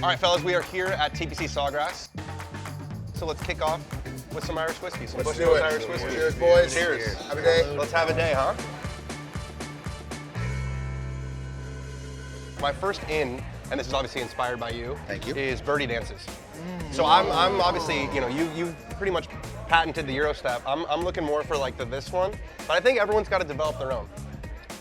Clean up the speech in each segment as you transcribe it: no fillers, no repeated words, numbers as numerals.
All right, fellas, we are here at TPC Sawgrass. So let's kick off with some Irish whiskey, some Bushmills Irish Wiskey. Cheers, boys. Cheers. Have a day. Let's have a day, huh? My first in, and this is obviously inspired by you, Thank you. is birdie dances. So I'm obviously, you know, you've pretty much patented the Euro step. I'm looking more for like this one, but I think everyone's got to develop their own.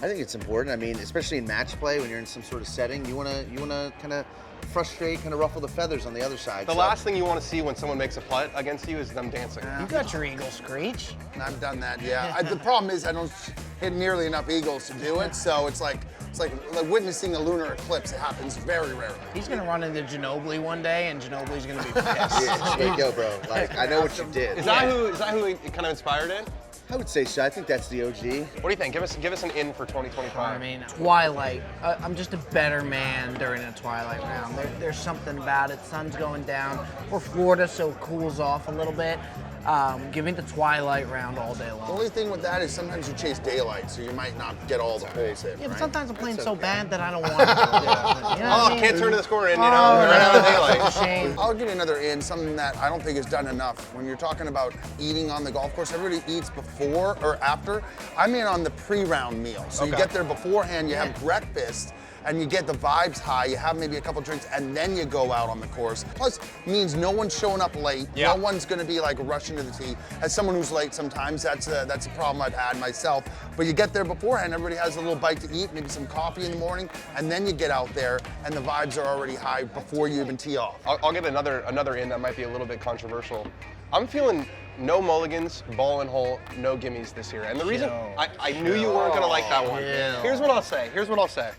I think it's important. I mean, especially in match play, when you're in some sort of setting, you wanna kind of frustrate, kind of ruffle the feathers on the other side. The last thing you want to see when someone makes a putt against you is them dancing. You got your eagle, Skratch. I've done that, yeah. The problem is I don't hit nearly enough eagles to do it, so it's like witnessing a lunar eclipse. It happens very rarely. He's gonna run into Ginobili one day, and Ginobili's gonna be pissed. Yeah, just like, yo, bro, like, I know what you did. Is that who it kind of inspired it? I would say so. I think that's the OG. What do you think? Give us an in for 2025. I mean, Twilight. I'm just a better man during a Twilight round. There's something about it. Sun's going down. We're Florida, so it cools off a little bit. Give me the Twilight round all day The long. only thing with that is sometimes you chase daylight, so you might not get all the holes in. Yeah, but right? sometimes I'm playing so bad that I don't want to. You know what I mean? Can't turn to the score in, you know, right out of daylight. It's a shame. I'll give you another in, something that I don't think is done enough. When you're talking about eating on the golf course, everybody eats before or after. I'm in on the pre-round meal. So you Okay. get there beforehand, you have breakfast, and you get the vibes high, you have maybe a couple drinks, and then you go out on the course. Plus, means no one's showing up late. Yeah. No one's gonna be like rushing to the tee. As someone who's late sometimes, that's a problem I've had myself. But you get there beforehand, everybody has a little bite to eat, maybe some coffee in the morning, and then you get out there, and the vibes are already high before you even tee off. I'll give another in that might be a little bit controversial. I'm feeling no mulligans, ball and hole, no gimmies this year. And the reason I knew you weren't gonna like that one. Here's what I'll say.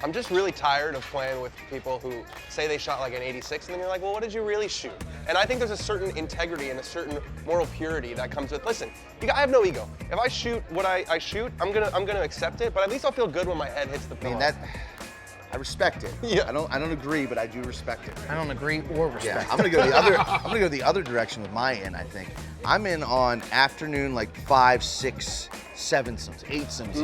I'm just really tired of playing with people who say they shot like an 86 and then you're like, well, what did you really shoot? And I think there's a certain integrity and a certain moral purity that comes with, listen, I have no ego. If I shoot what I shoot, I'm gonna accept it, but at least I'll feel good when my head hits the pillow. I respect it. Yeah. I don't agree, but I do respect it. I don't agree or respect. Yeah, I'm gonna go the other direction with my in. I think I'm in on afternoon like 5, 6, 7 sims, 8 sims.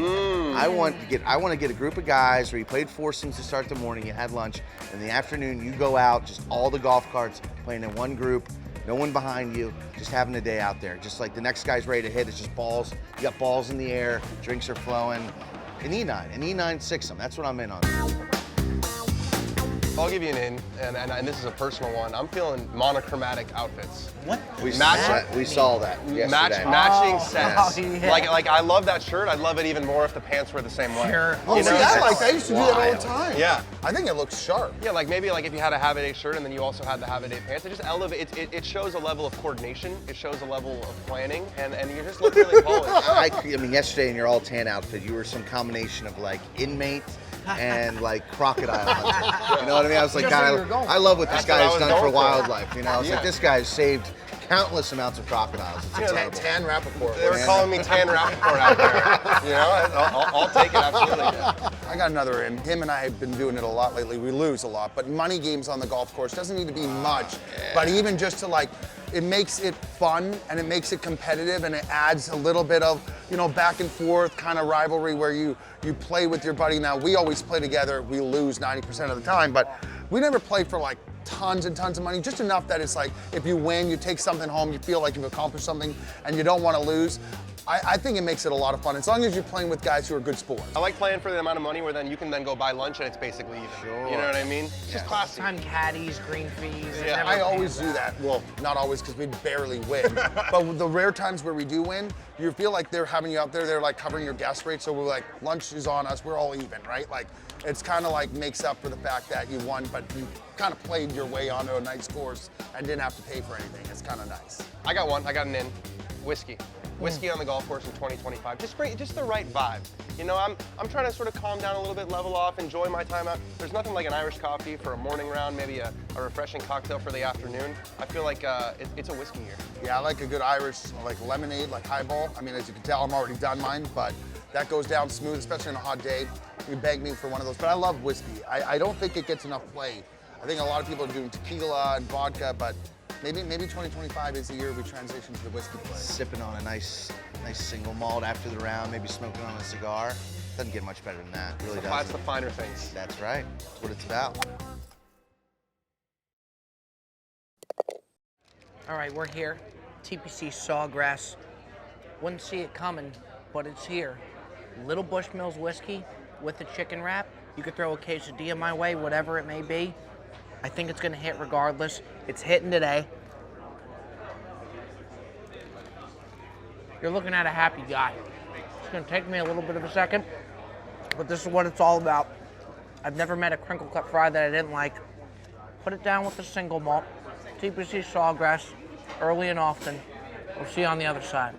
I want to get a group of guys where you played 4 sims to start the morning, you had lunch, in the afternoon you go out, just all the golf carts playing in one group, no one behind you, just having a day out there. Just like the next guy's ready to hit, it's just balls. You got balls in the air, drinks are flowing. An E9 6-some. That's what I'm in on. I'll give you an in, and this is a personal one. I'm feeling monochromatic outfits. What? We saw that yesterday. Matching sets. Oh, yeah. Like I love that shirt. I'd love it even more if the pants were the same way. Sure. Oh, You see, know, I it's like that. I used to do that all the time. Yeah. I think it looks sharp. Yeah, like maybe like if you had a Have a Day shirt and then you also had the Have a Day pants, it just elevates. It shows a level of coordination. It shows a level of planning, and you just look really polished. I mean, yesterday in your all tan outfit, you were some combination of like inmate and like crocodile hunter. You know what I mean? I was like, Just where God, you were going. I love what this That's what I guy's was done going for for. wildlife. You know, it's Yeah. like this guy's saved countless amounts of crocodiles. It's incredible. Tan Rapaport. They were calling me Tan Rapaport out there. You know, I'll take it absolutely. I got another in. Him and I have been doing it a lot lately. We lose a lot, but money games on the golf course doesn't need to be much, but even just to like, it makes it fun and it makes it competitive and it adds a little bit of, you know, back and forth kind of rivalry where you play with your buddy. Now, we always play together. We lose 90% of the time, but we never play for like tons and tons of money, just enough that it's like, if you win, you take something home, you feel like you've accomplished something and you don't want to lose. I think it makes it a lot of fun, as long as you're playing with guys who are good sports. I like playing for the amount of money where then you can then go buy lunch and it's basically even. Sure. You know what I mean? It's just classy. Time caddies, green fees. it Yeah. never I always pans do out. that. Well, not always, because we barely win. But the rare times where we do win, you feel like they're having you out there, they're like covering your gas rate. So we're like, lunch is on us, we're all even, right? Like, it's kind of like makes up for the fact that you won, but you kind of played your way onto a nice course and didn't have to pay for anything. It's kind of nice. I got an in. Whiskey. Whiskey on the golf course in 2025. Just the right vibe. You know, I'm trying to sort of calm down a little bit, level off, enjoy my time out. There's nothing like an Irish coffee for a morning round, maybe a refreshing cocktail for the afternoon. I feel like it's a whiskey year. Yeah, I like a good Irish, like lemonade, like highball. I mean, as you can tell, I'm already done mine, but that goes down smooth, especially on a hot day. You can beg me for one of those, but I love whiskey. I don't think it gets enough play. I think a lot of people are doing tequila and vodka, but maybe 2025 is the year we transition to the whiskey play. Sipping on a nice single malt after the round, maybe smoking on a cigar. Doesn't get much better than that. It really That's doesn't. the finer things. That's right. That's what it's about. All right, we're here. TPC Sawgrass. Wouldn't see it coming, but it's here. Little Bushmills whiskey with the chicken wrap. You could throw a quesadilla my way, whatever it may be. I think it's gonna hit regardless. It's hitting today. You're looking at a happy guy. It's gonna take me a little bit of a second, but this is what it's all about. I've never met a crinkle cut fry that I didn't like. Put it down with a single malt. TPC Sawgrass, early and often. We'll see you on the other side.